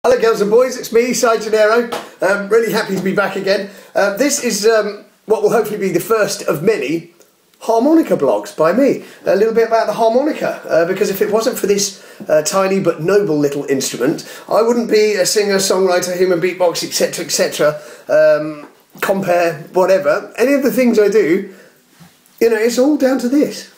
Hello girls and boys, it's me, Genaro. Really happy to be back again. This is what will hopefully be the first of many harmonica blogs by me. A little bit about the harmonica, because if it wasn't for this tiny but noble little instrument, I wouldn't be a singer, songwriter, human beatbox, etc, etc, compare, whatever. Any of the things I do, you know, it's all down to this.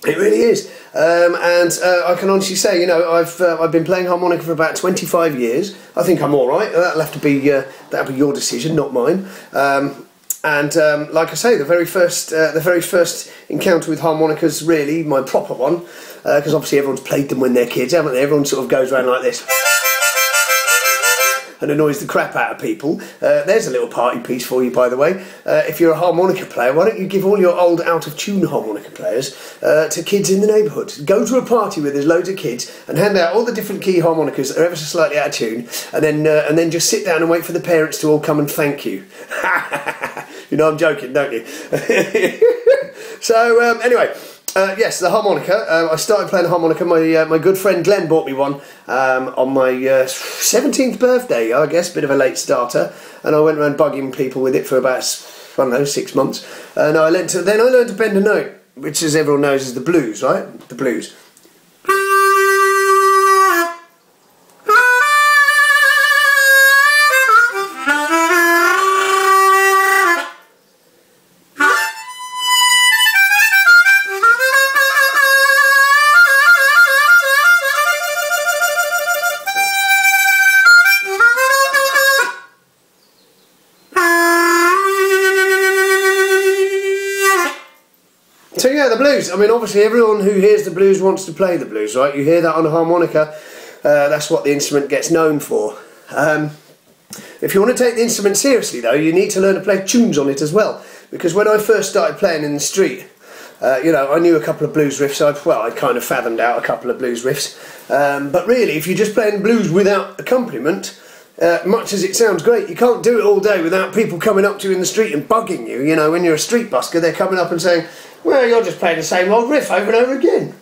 It really is. I can honestly say, you know, I've been playing harmonica for about 25 years. I think I'm all right. That'll have to be that'll be your decision, not mine. Like I say, the very first encounter with harmonicas, really my proper one, because obviously everyone's played them when they're kids, haven't they? Everyone sort of goes around like this and annoys the crap out of people. There's a little party piece for you, by the way. If you're a harmonica player, why don't you give all your old out-of-tune harmonica players to kids in the neighbourhood? Go to a party where there's loads of kids and hand out all the different key harmonicas that are ever so slightly out of tune, and then just sit down and wait for the parents to all come and thank you. You know I'm joking, don't you? So anyway. Yes, the harmonica. I started playing the harmonica. My good friend Glenn bought me one on my 17th birthday, I guess, bit of a late starter, and I went around bugging people with it for about, I don't know, 6 months. And then I learned to bend a note, which, as everyone knows, is the blues, right? The blues. So yeah, the blues. I mean, obviously everyone who hears the blues wants to play the blues, right? You hear that on a harmonica, that's what the instrument gets known for. If you want to take the instrument seriously though, you need to learn to play tunes on it as well. Because when I first started playing in the street, you know, I knew a couple of blues riffs. I kind of fathomed out a couple of blues riffs. But really, if you're just playing blues without accompaniment, much as it sounds great, you can't do it all day without people coming up to you in the street and bugging you. You know, when you're a street busker, they're coming up and saying, well, you're just playing the same old riff over and over again.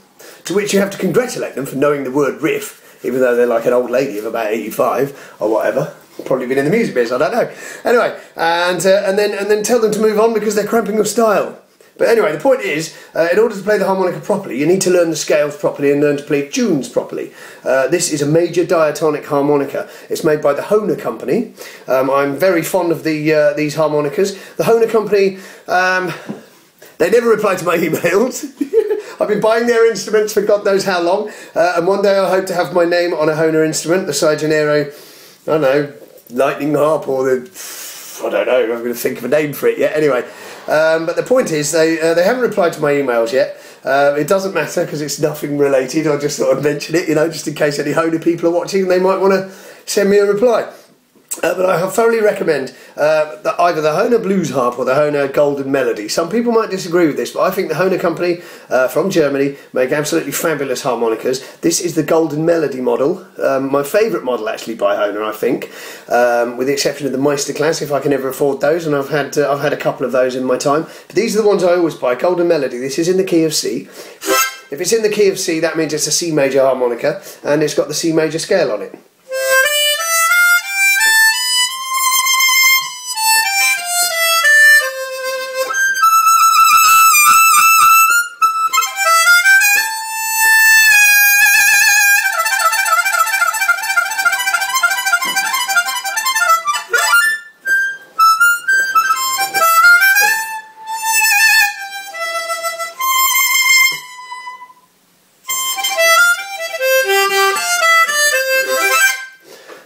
To which you have to congratulate them for knowing the word riff, even though they're like an old lady of about 85 or whatever. Probably been in the music biz, I don't know. Anyway, and then tell them to move on because they're cramping your style. But anyway, the point is, in order to play the harmonica properly, you need to learn the scales properly and learn to play tunes properly. This is a major diatonic harmonica. It's made by the Hohner company. I'm very fond of these harmonicas. The Hohner company, they never reply to my emails. I've been buying their instruments for God knows how long, and one day I hope to have my name on a Hohner instrument, the Genaro, I don't know, lightning harp, or the, I don't know, I'm going to think of a name for it yet. Anyway. But the point is, they haven't replied to my emails yet. It doesn't matter because it's nothing related. I just thought I'd mention it, you know, just in case any Hohner people are watching and they might want to send me a reply. But I thoroughly recommend either the Hohner Blues Harp or the Hohner Golden Melody. Some people might disagree with this, but I think the Hohner company from Germany make absolutely fabulous harmonicas. This is the Golden Melody model, my favourite model actually by Hohner, I think, with the exception of the Meister class, if I can ever afford those, and I've had a couple of those in my time. But these are the ones I always buy. Golden Melody. This is in the key of C. If it's in the key of C, that means it's a C major harmonica, and it's got the C major scale on it.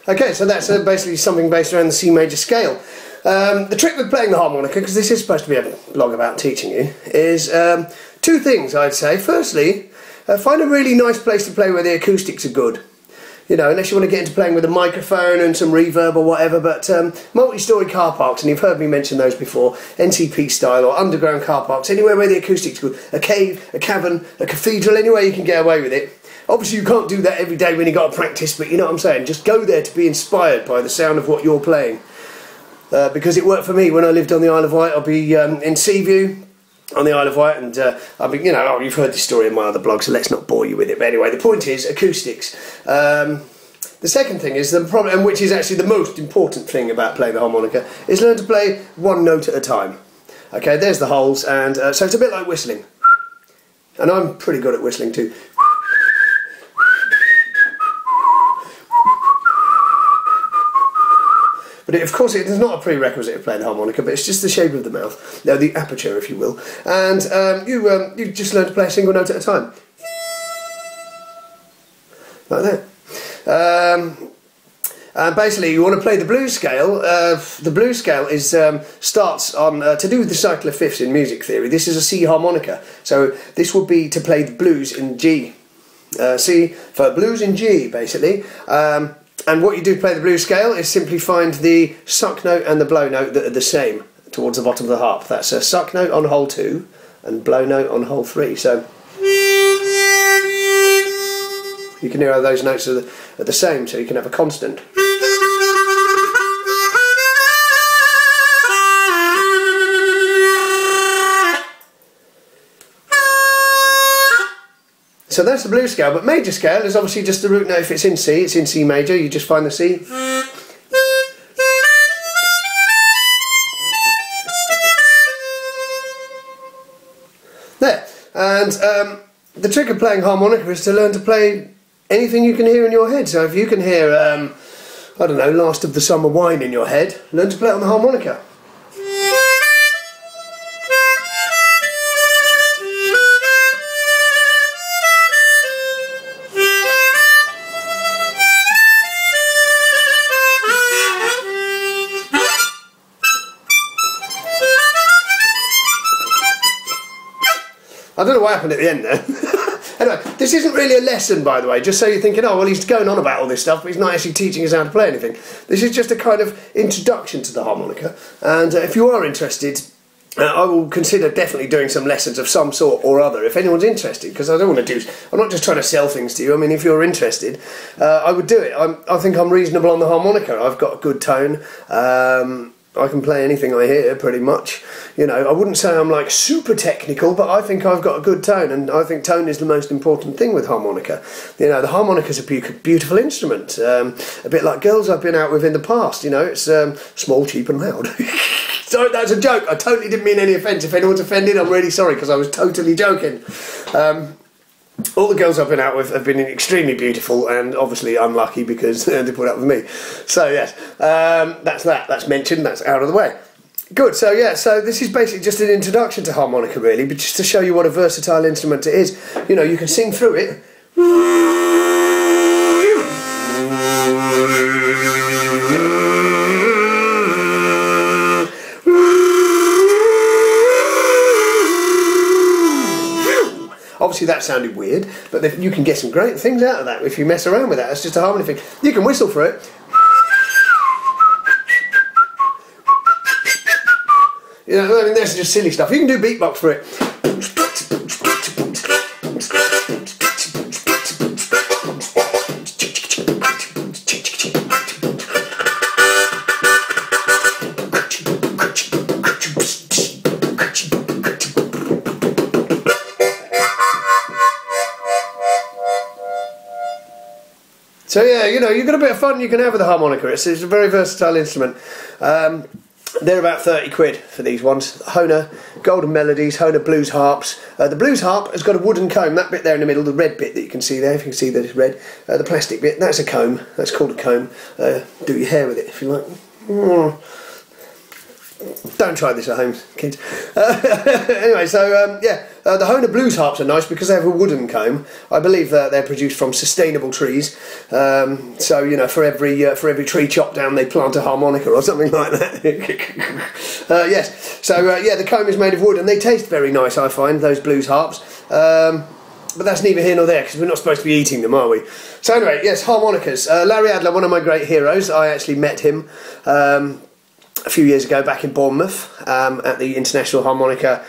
Okay, so that's basically something based around the C major scale. The trick with playing the harmonica, because this is supposed to be a blog about teaching you, is two things I'd say. Firstly, find a really nice place to play where the acoustics are good. You know, unless you want to get into playing with a microphone and some reverb or whatever, but multi-storey car parks, and you've heard me mention those before, NCP style or underground car parks, anywhere where the acoustics are good. A cave, a cavern, a cathedral, anywhere you can get away with it. Obviously you can't do that every day when you've got to practice, but you know what I'm saying, just go there to be inspired by the sound of what you're playing. Because it worked for me when I lived on the Isle of Wight. I'll be in Seaview on the Isle of Wight, and I'll be, you know, you've heard this story in my other blog, so let's not bore you with it. But anyway, the point is acoustics. The The second thing is the problem, which is actually the most important thing about playing the harmonica, is learn to play one note at a time. Okay, there's the holes, and so it's a bit like whistling. And I'm pretty good at whistling too. But of course it is not a prerequisite of playing the harmonica, but it's just the shape of the mouth, the aperture if you will, and you just learn to play a single note at a time. Like that. And basically you want to play the blues scale. The blues scale is starts on, to do with the cycle of fifths in music theory, this is a C harmonica, so this would be to play the blues in G. C for blues in G basically. And what you do to play the blues scale is simply find the suck note and the blow note that are the same towards the bottom of the harp. That's a suck note on hole 2 and blow note on hole 3. So you can hear how those notes are the same, so you can have a constant. So that's the blues scale, but major scale is obviously just the root note. If it's in C, it's in C major, you just find the C. There. And the trick of playing harmonica is to learn to play anything you can hear in your head. So if you can hear, I don't know, Last of the Summer Wine in your head, learn to play it on the harmonica. I don't know what happened at the end there. Anyway, this isn't really a lesson, by the way, just so you're thinking, oh, well, he's going on about all this stuff, but he's not actually teaching us how to play anything. This is just a kind of introduction to the harmonica, and if you are interested, I will consider definitely doing some lessons of some sort or other, if anyone's interested, because I don't want to do... I'm not just trying to sell things to you. I mean, if you're interested, I would do it. I think I'm reasonable on the harmonica. I've got a good tone. I can play anything I hear, pretty much. You know, I wouldn't say I'm like super technical, but I think I've got a good tone, and I think tone is the most important thing with harmonica. You know, the harmonica's a beautiful instrument, a bit like girls I've been out with in the past. You know, it's small, cheap, and loud. Sorry, that's a joke. I totally didn't mean any offence. If anyone's offended, I'm really sorry, because I was totally joking. All the girls I've been out with have been extremely beautiful and obviously unlucky because they put up with me. So yes, that's mentioned, that's out of the way. Good, so yeah, so this is basically just an introduction to harmonica really, but just to show you what a versatile instrument it is. You know, you can sing through it. Obviously that sounded weird, but you can get some great things out of that if you mess around with that. It's just a harmony thing. You can whistle for it. You know, I mean, that's just silly stuff. You can do beatbox for it. So yeah, you know, you've got a bit of fun you can have with the harmonica. It's a very versatile instrument. They're about 30 quid for these ones. Hohner Golden Melodies, Hohner Blues Harps. The Blues Harp has got a wooden comb, that bit there in the middle, the red bit that you can see there, if you can see that it's red. The plastic bit, that's a comb, that's called a comb. Do your hair with it if you like. Don't try this at home, kids. Anyway, so yeah, the Hohner Blues Harps are nice because they have a wooden comb. I believe that they're produced from sustainable trees. So you know, for every tree chopped down, they plant a harmonica or something like that. Yes. So yeah, the comb is made of wood, and they taste very nice. I find those Blues Harps. But that's neither here nor there because we're not supposed to be eating them, are we? So anyway, yes, harmonicas. Larry Adler, one of my great heroes. I actually met him a few years ago back in Bournemouth at the International Harmonica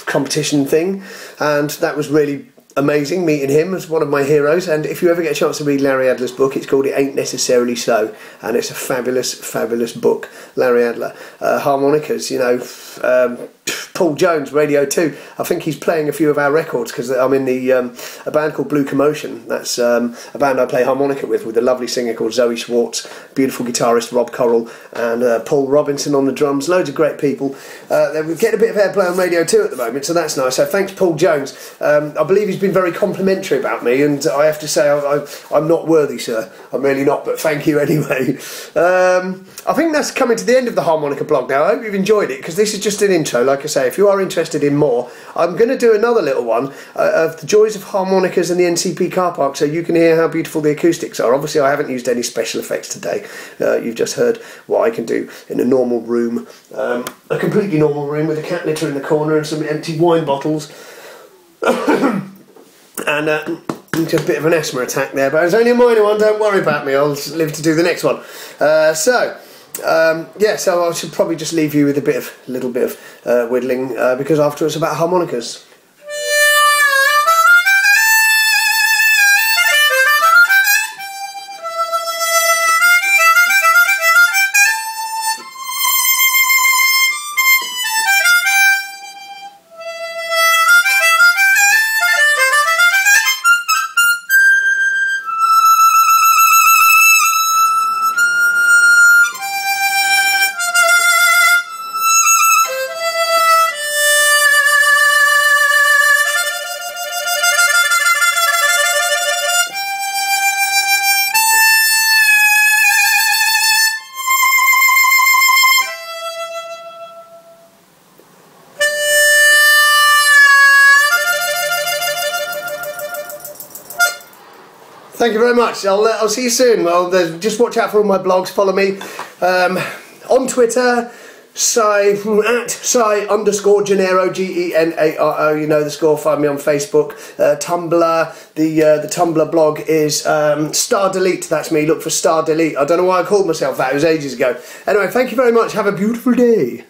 competition thing, and that was really amazing meeting him as one of my heroes. And if you ever get a chance to read Larry Adler's book, it's called It Ain't Necessarily So, and it's a fabulous book. Larry Adler, harmonicas, you know, Paul Jones, Radio 2. I think he's playing a few of our records because I'm in a band called Blue Commotion. That's a band I play harmonica with a lovely singer called Zoe Schwartz, beautiful guitarist Rob Correll, and Paul Robinson on the drums. Loads of great people. We're getting a bit of airplay on Radio 2 at the moment, so that's nice. So thanks, Paul Jones. I believe he's been very complimentary about me, and I have to say I'm not worthy, sir. I'm really not, but thank you anyway. I think that's coming to the end of the harmonica blog now. I hope you've enjoyed it, because this is just an intro. Like I say, if you are interested in more, I'm going to do another little one of the joys of harmonicas in the NCP car park, so you can hear how beautiful the acoustics are. Obviously, I haven't used any special effects today. You've just heard what I can do in a normal room, a completely normal room with a cat litter in the corner and some empty wine bottles. And just a bit of an asthma attack there, but it's only a minor one, don't worry about me, I'll live to do the next one. Yeah, so I should probably just leave you with a little bit of whittling, because after it's about harmonicas. Thank you very much. I'll see you soon. Well, just watch out for all my blogs. Follow me on Twitter, at @Genaro, Genaro. You know the score. Find me on Facebook. Tumblr. The Tumblr blog is Star Delete. That's me. Look for Star Delete. I don't know why I called myself that. It was ages ago. Anyway, thank you very much. Have a beautiful day.